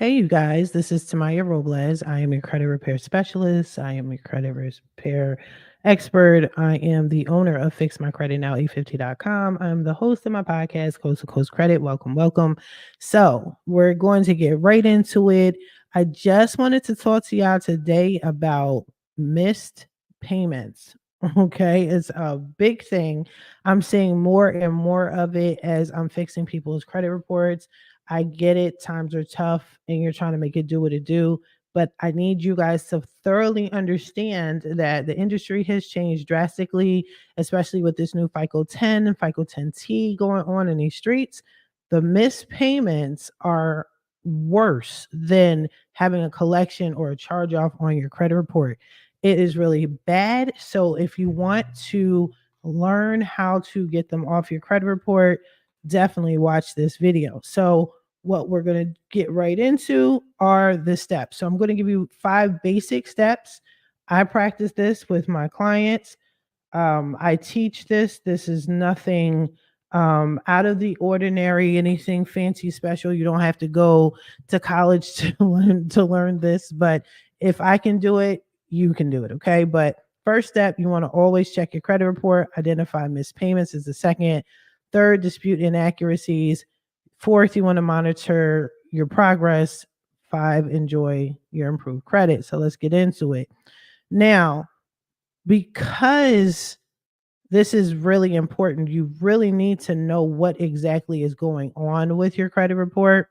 Hey, you guys, this is Tamiya Robles. I am your credit repair specialist. I am your credit repair expert. I am the owner of FixMyCreditNow850.com. I'm the host of my podcast, Coast to Coast Credit. Welcome, welcome. So, we're going to get right into it. I just wanted to talk to y'all today about missed payments. Okay, it's a big thing. I'm seeing more and more of it as I'm fixing people's credit reports. I get it. Times are tough and you're trying to make it do what it do. But I need you guys to thoroughly understand that the industry has changed drastically, especially with this new FICO 10 and FICO 10T going on in these streets. The missed payments are worse than having a collection or a charge off on your credit report. It is really bad. So if you want to learn how to get them off your credit report, definitely watch this video. So what we're going to get right into are the steps. So I'm going to give you 5 basic steps. I practice this with my clients. I teach this. This is nothing out of the ordinary, anything fancy special. You don't have to go to college to learn this, but if I can do it, you can do it. Okay. But first step, you want to always check your credit report. Identify missed payments is the second. Third, dispute inaccuracies. Fourth, you want to monitor your progress. 5, enjoy your improved credit. So let's get into it. Now, because this is really important, you really need to know what exactly is going on with your credit report.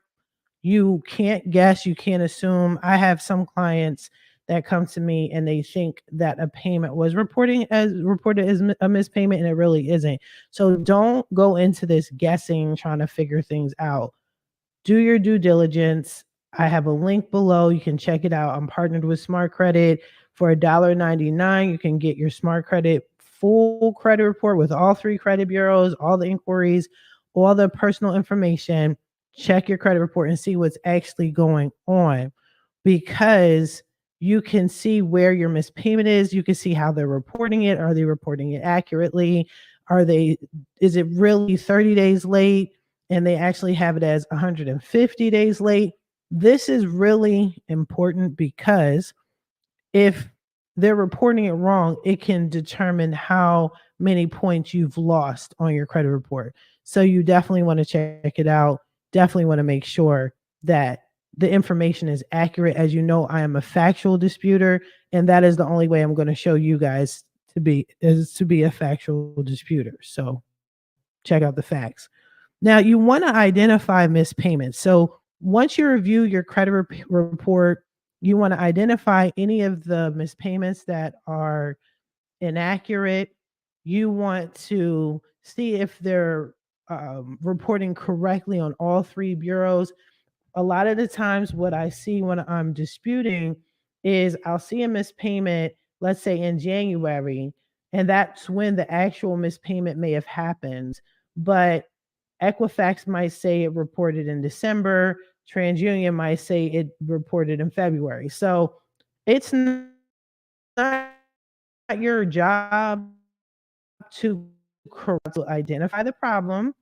You can't guess, you can't assume. I have some clients that come to me and they think that a payment was reported as a missed payment, and it really isn't. So don't go into this guessing, trying to figure things out. Do your due diligence. I have a link below. You can check it out. I'm partnered with Smart Credit. For $1.99, you can get your Smart Credit full credit report with all 3 credit bureaus, all the inquiries, all the personal information. Check your credit report and see what's actually going on, because you can see where your missed payment is. You can see how they're reporting it. Are they reporting it accurately? Is it really 30 days late and they actually have it as 150 days late? This is really important because if they're reporting it wrong, it can determine how many points you've lost on your credit report. So you definitely want to check it out. Definitely want to make sure that the information is accurate. As you know, I am a factual disputer, and that is the only way I'm going to show you guys to be a factual disputer. So check out the facts. Now, you want to identify missed payments. So once you review your credit report, you want to identify any of the missed payments that are inaccurate. You want to see if they're reporting correctly on all 3 bureaus. A lot of the times, what I see when I'm disputing is I'll see a missed payment, let's say in January, and that's when the actual missed payment may have happened. But Equifax might say it reported in December. TransUnion might say it reported in February. So it's not your job to identify the problem,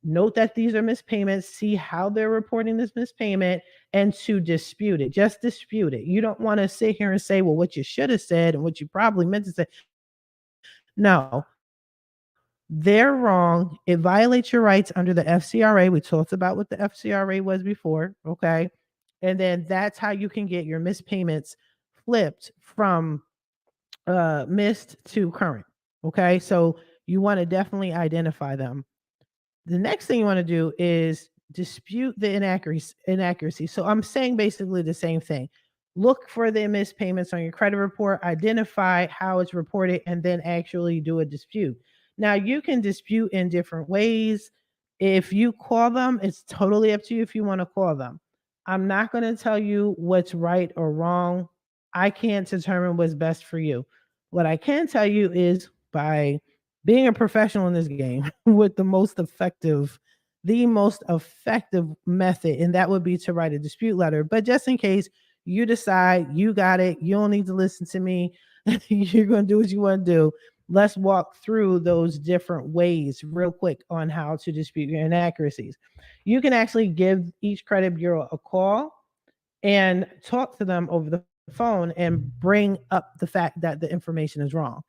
note that these are missed payments, see how they're reporting this missed payment, and to dispute it. Just dispute it. You don't want to sit here and say, well, what you should have said and what you probably meant to say. No, they're wrong. It violates your rights under the FCRA. We talked about what the FCRA was before. Okay. And then that's how you can get your missed payments flipped from missed to current. Okay. So you want to definitely identify them. The next thing you want to do is dispute the inaccuracy. So I'm saying basically the same thing. Look for the missed payments on your credit report, identify how it's reported, and then actually do a dispute. Now, you can dispute in different ways. If you call them, it's totally up to you if you want to call them. I'm not going to tell you what's right or wrong. I can't determine what's best for you. What I can tell you is by being a professional in this game with the most effective method, and that would be to write a dispute letter. But just in case you decide you got it, you don't need to listen to me, you're going to do what you want to do. Let's walk through those different ways real quick on how to dispute your inaccuracies. You can actually give each credit bureau a call and talk to them over the phone and bring up the fact that the information is wrong.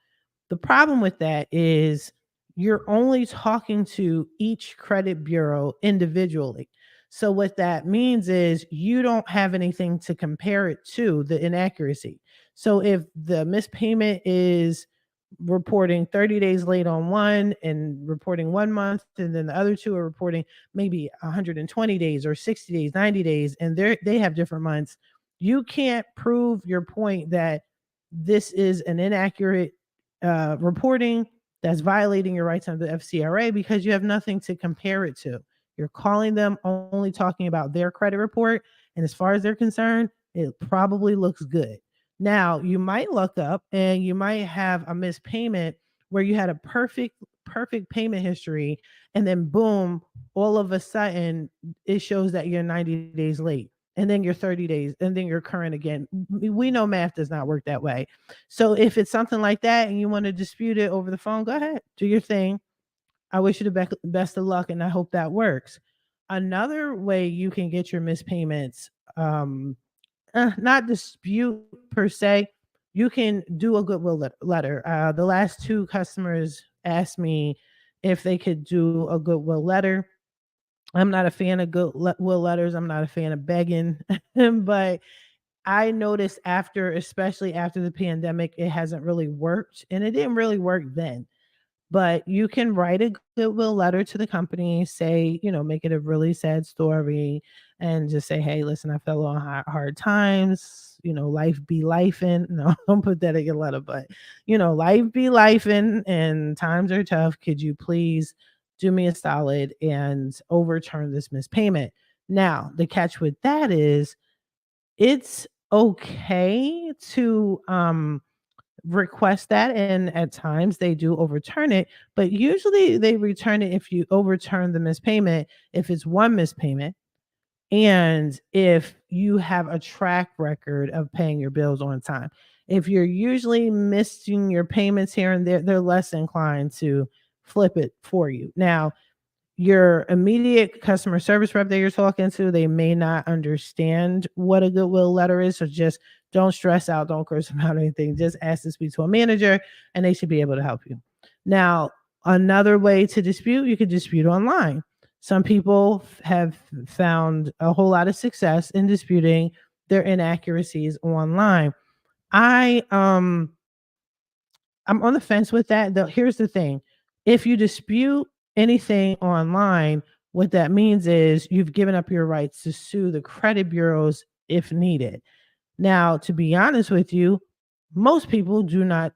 The problem with that is you're only talking to each credit bureau individually. So what that means is you don't have anything to compare it to, the inaccuracy. So if the missed payment is reporting 30 days late on one and reporting 1 month, and then the other two are reporting maybe 120 days or 60 days, 90 days, and they have different months, you can't prove your point that this is an inaccurate reporting that's violating your rights under the FCRA because you have nothing to compare it to. You're calling them only talking about their credit report, and as far as they're concerned, it probably looks good. Now, you might look up and you might have a missed payment where you had a perfect payment history, and then boom, all of a sudden it shows that you're 90 days late, and then you're 30 days, and then you're current again. We know math does not work that way. So if it's something like that and you want to dispute it over the phone, go ahead, do your thing. I wish you the best of luck, and I hope that works. Another way you can get your missed payments, not dispute per se, you can do a goodwill letter. The last two customers asked me if they could do a goodwill letter. I'm not a fan of goodwill letters. I'm not a fan of begging, but I noticed after, especially after the pandemic, it hasn't really worked, and it didn't really work then. But you can write a goodwill letter to the company, say, make it a really sad story, and just say, hey, listen, I fell on hard times, life be lifing. No, don't put that in your letter, but, life be lifing and times are tough. Could you please do me a solid and overturn this missed payment? Now, the catch with that is it's okay to request that, and at times they do overturn it, but usually they return it if you overturn the missed payment, if it's one missed payment, and if you have a track record of paying your bills on time. If you're usually missing your payments here and there, they're less inclined to flip it for you. Now, your immediate customer service rep that you're talking to, they may not understand what a goodwill letter is. So just don't stress out, don't curse them out or anything. Just ask to speak to a manager and they should be able to help you. Now, another way to dispute, you could dispute online. Some people have found a whole lot of success in disputing their inaccuracies online. I I'm on the fence with that. Though here's the thing. If you dispute anything online, what that means is you've given up your rights to sue the credit bureaus if needed. Now, to be honest with you, most people do not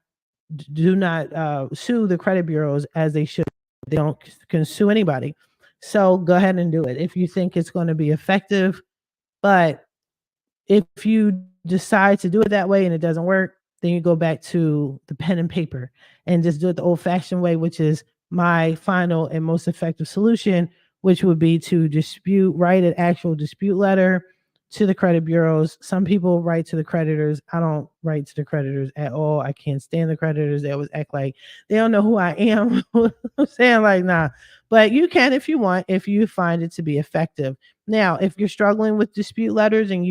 sue the credit bureaus as they should. They don't can sue anybody. So go ahead and do it if you think it's going to be effective. But if you decide to do it that way and it doesn't work, then you go back to the pen and paper and just do it the old fashioned way, which is my final and most effective solution, which would be to write an actual dispute letter to the credit bureaus. Some people write to the creditors. I don't write to the creditors at all. I can't stand the creditors. They always act like they don't know who I am. I'm saying like, nah, but you can if you want, if you find it to be effective. Now, if you're struggling with dispute letters and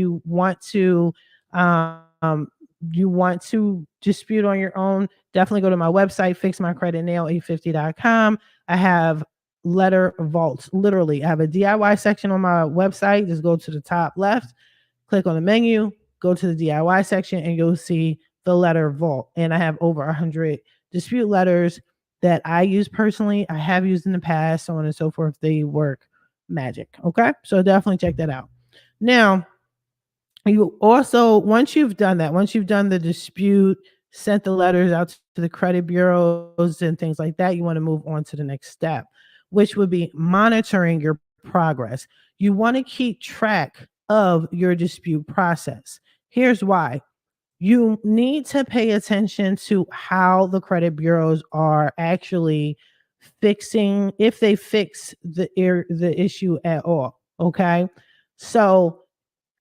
um, you want to dispute on your own, definitely go to my website, fixmycreditnail850.com. I have letter vaults. Literally, I have a DIY section on my website. Just go to the top left, click on the menu, go to the DIY section, and you'll see the letter vault. And I have over 100 dispute letters that I use personally. I have used in the past, so on and so forth. They work magic. Okay. So definitely check that out. Now, you also, once you've done that, once you've done the dispute, sent the letters out to the credit bureaus and things like that, you want to move on to the next step, which would be monitoring your progress. You want to keep track of your dispute process. Here's why. You need to pay attention to how the credit bureaus are actually fixing, if they fix the issue at all. Okay. So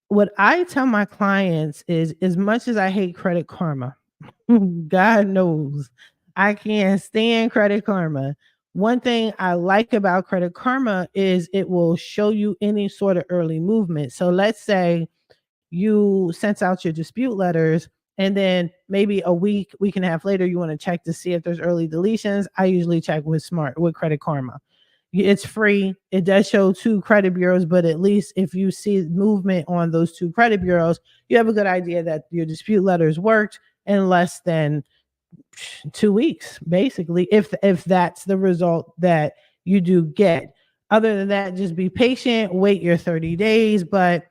what I tell my clients is, as much as I hate Credit Karma, God knows I can't stand Credit Karma. One thing I like about Credit Karma is it will show you any sort of early movement. So let's say you sent out your dispute letters, and then maybe a week and a half later, you want to check to see if there's early deletions. I usually check with Credit Karma. It's free. It does show 2 credit bureaus, but at least if you see movement on those 2 credit bureaus, you have a good idea that your dispute letters worked in less than 2 weeks, basically, if that's the result that you do get. Other than that, just be patient, wait your 30 days, but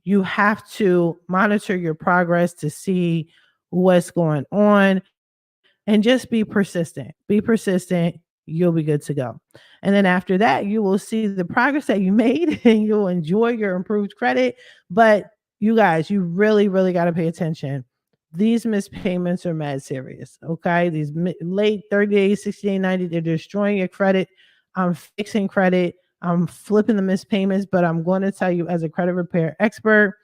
you have to monitor your progress to see what's going on and just be persistent. Be persistent, you'll be good to go. And then after that, you will see the progress that you made and you'll enjoy your improved credit. But you guys, you really, really got to pay attention. These missed payments are mad serious. Okay. These late 30 days, 60 days, 90, they're destroying your credit. I'm fixing credit. I'm flipping the missed payments, but I'm going to tell you as a credit repair expert,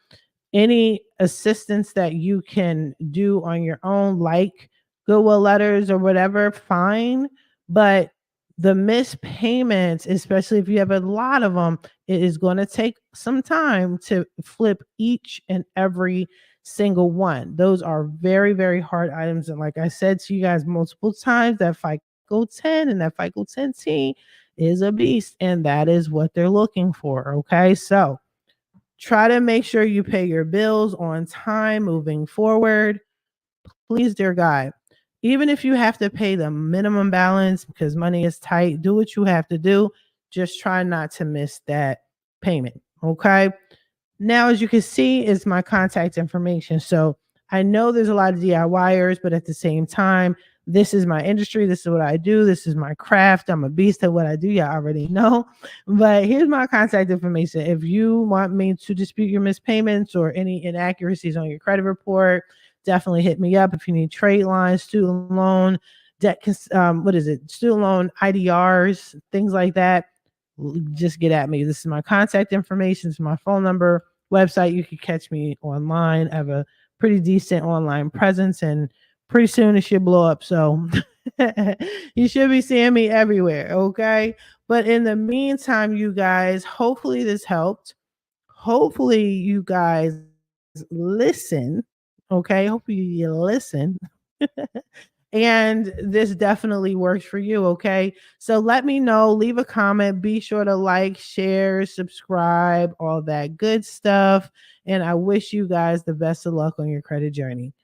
any assistance that you can do on your own, like goodwill letters or whatever, fine. But the missed payments, especially if you have a lot of them, it is going to take some time to flip each and every single one. Those are very, very hard items. And like I said to you guys multiple times, that FICO 10 and that FICO 10T is a beast, and that is what they're looking for. Okay. So try to make sure you pay your bills on time moving forward. Please, dear God, even if you have to pay the minimum balance because money is tight, do what you have to do. Just try not to miss that payment. Okay. Now, as you can see, is my contact information. So I know there's a lot of DIYers, but at the same time, this is my industry. This is what I do. This is my craft. I'm a beast at what I do. Y'all already know. But here's my contact information. If you want me to dispute your missed payments or any inaccuracies on your credit report, definitely hit me up. If you need trade lines, student loan, debt, what is it? Student loan, IDRs, things like that, just get at me. This is my contact information. This is my phone number, website. You can catch me online. I have a pretty decent online presence, and pretty soon it should blow up. So you should be seeing me everywhere. Okay. But in the meantime, you guys, hopefully this helped. Hopefully you guys listen. Okay. Hopefully you listen. And this definitely works for you. Okay. So let me know, leave a comment, be sure to like, share, subscribe, all that good stuff. And I wish you guys the best of luck on your credit journey.